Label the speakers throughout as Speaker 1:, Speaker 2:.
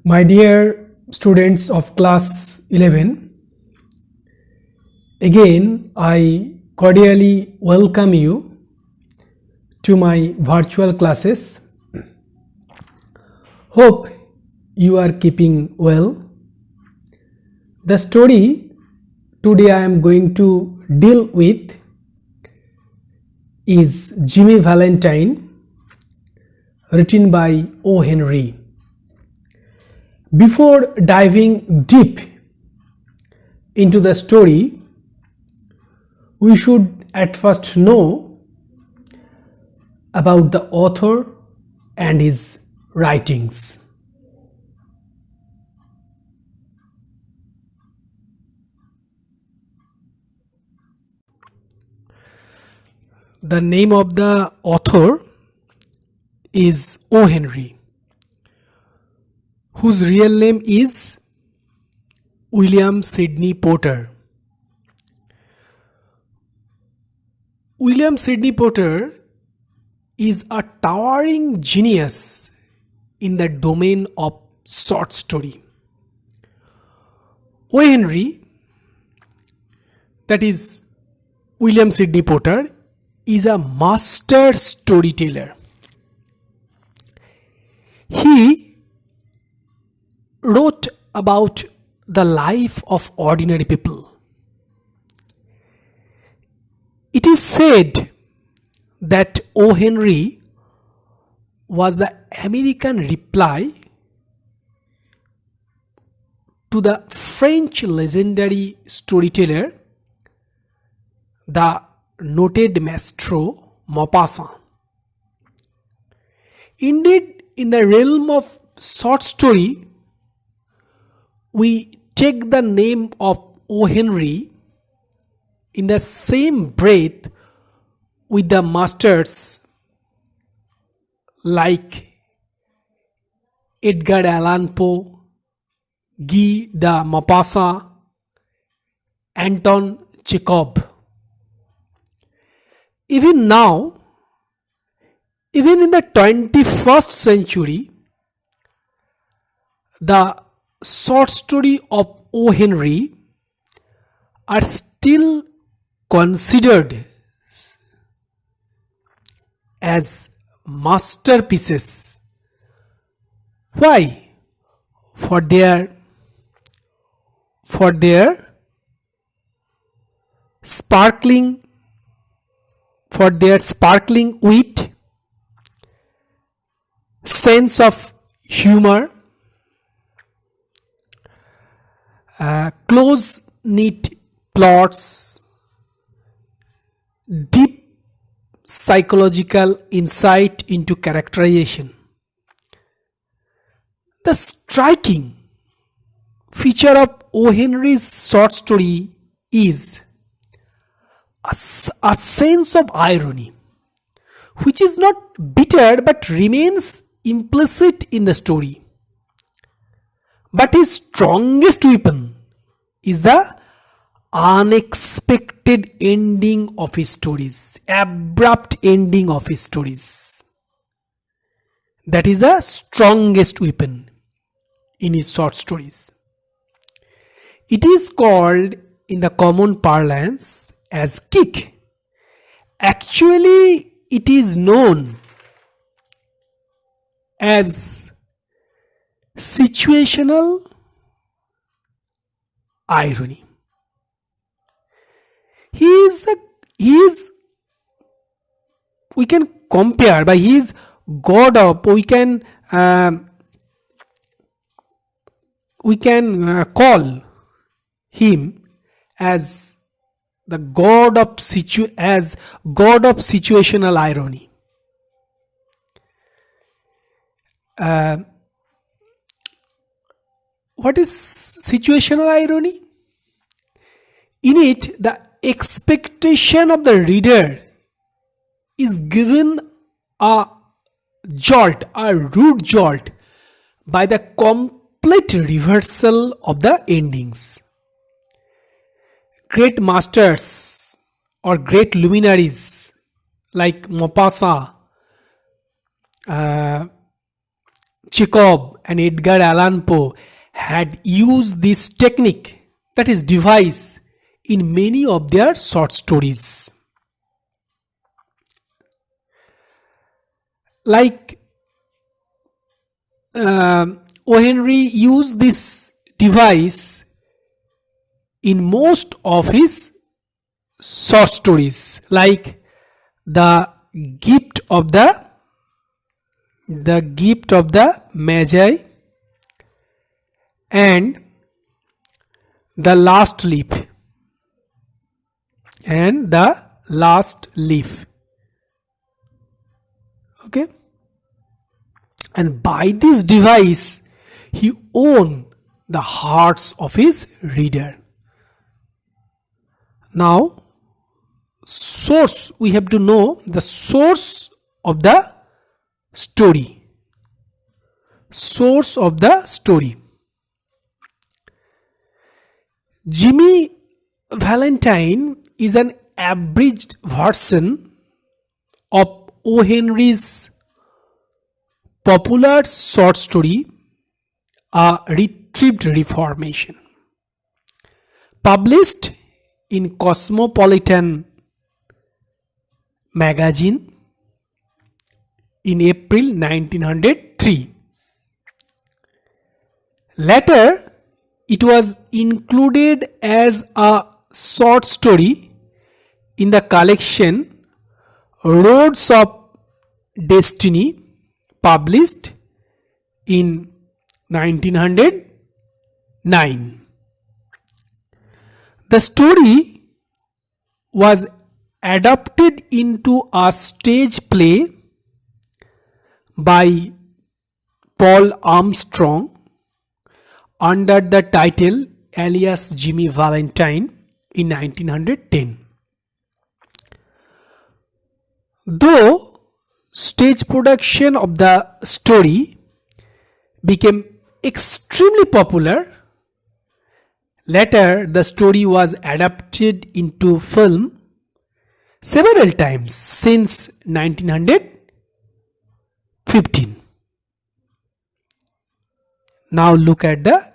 Speaker 1: My dear students of class 11, again I cordially welcome you to my virtual classes. Hope you are keeping well. The story today I am going to deal with is Jimmy Valentine, written by O. Henry. Before diving deep into the story, we should at first know about the author and his writings. The name of the author is O. Henry, whose real name is William Sidney Porter. William Sidney Porter is a towering genius in the domain of short story. O. Henry, that is William Sidney Porter, is a master storyteller. He wrote about the life of ordinary people. It is said that O. Henry was the American reply to the French legendary storyteller, the noted maestro Maupassant. Indeed, in the realm of short story, we take the name of O. Henry in the same breath with the masters like Edgar Allan Poe, Guy de Maupassant, Anton Chekhov. Even now, even in the 21st century, the short story of O. Henry are still considered as masterpieces. Why? For their sparkling wit, sense of humor, close knit plots, deep psychological insight into characterization. The striking feature of O. Henry's short story is a sense of irony, which is not bitter but remains implicit in the story. But his strongest weapon is the unexpected ending of his stories, abrupt ending of his stories. That is the strongest weapon in his short stories. It is called in the common parlance as kick. Actually, it is known as situational irony. We can compare by his god of, we can call him as the god of situational irony. What is situational irony? In it, the expectation of the reader is given a rude jolt by the complete reversal of the endings. Great masters or great luminaries like Maupassant, Chekhov and Edgar Allan Poe had used this technique, that is device, in many of their short stories. Like O. Henry used this device in most of his short stories, like the gift of the Magi and the last leaf okay. And by this device he won the hearts of his reader. Now source, we have to know the source of the story. Jimmy Valentine is an abridged version of O. Henry's popular short story, A Retrieved Reformation, published in Cosmopolitan magazine in April 1903. Later, it was included as a short story in the collection Roads of Destiny, published in 1909. The story was adapted into a stage play by Paul Armstrong under the title Alias Jimmy Valentine in 1910. Though stage production of the story became extremely popular, later the story was adapted into film several times since 1915. Now look at the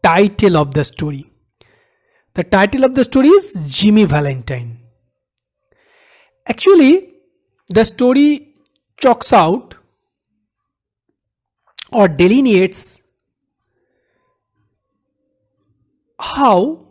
Speaker 1: title of the story. The title of the story is Jimmy Valentine. Actually, the story chalks out or delineates how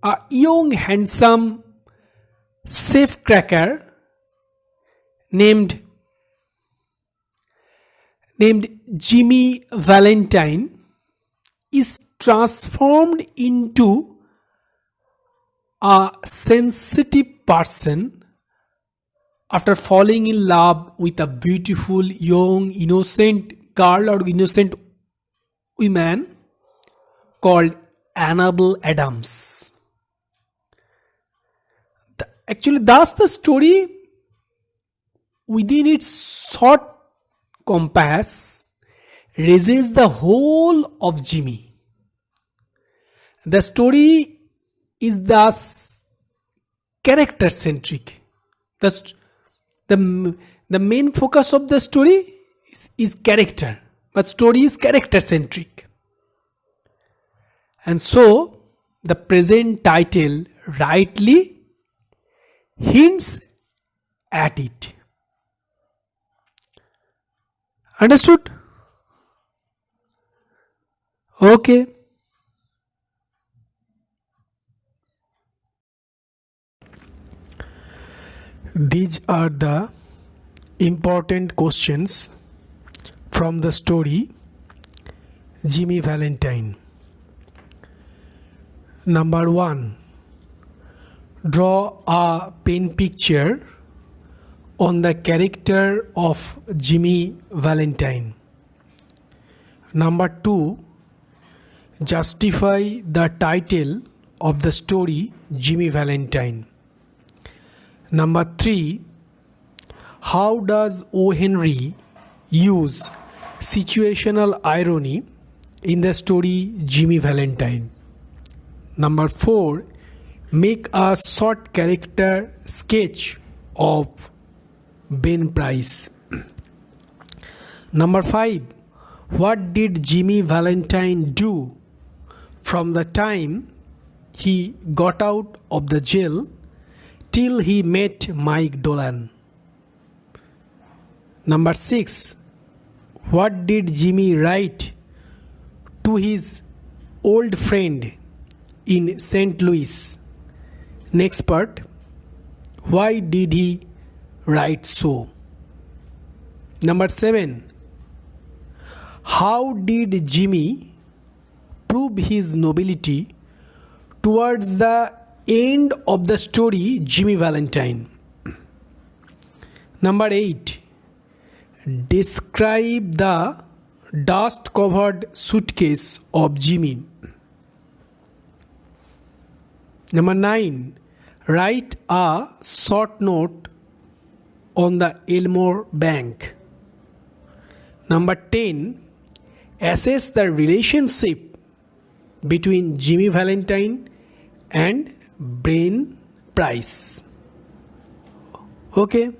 Speaker 1: a young, handsome safecracker named Jimmy Valentine is transformed into a sensitive person after falling in love with a beautiful, young, innocent girl or innocent woman called Annabel Adams. Actually, thus the story within its short compass raises the whole of Jimmy. The story is thus character centric. The main focus of the story is character, but story is character centric. And so the present title rightly hints at it. Understood? Okay. These are the important questions from the story Jimmy Valentine. Number 1. Draw a pen picture on the character of Jimmy Valentine. Number 2. Justify the title of the story Jimmy Valentine. Number 3. How does O. Henry use situational irony in the story Jimmy Valentine? Number 4. Make a short character sketch of Ben Price. Number 5. What did Jimmy Valentine do from the time he got out of the jail till he met Mike Dolan? Number 6. What did Jimmy write to his old friend in St. Louis? Next part. Why did he write so? Number 7. How did Jimmy prove his nobility towards the end of the story Jimmy Valentine? Number 8. Describe the dust-covered suitcase of Jimmy. Number 9. Write a short note on the Elmore Bank. Number 10. Assess the relationship between Jimmy Valentine and Brain Price. Okay.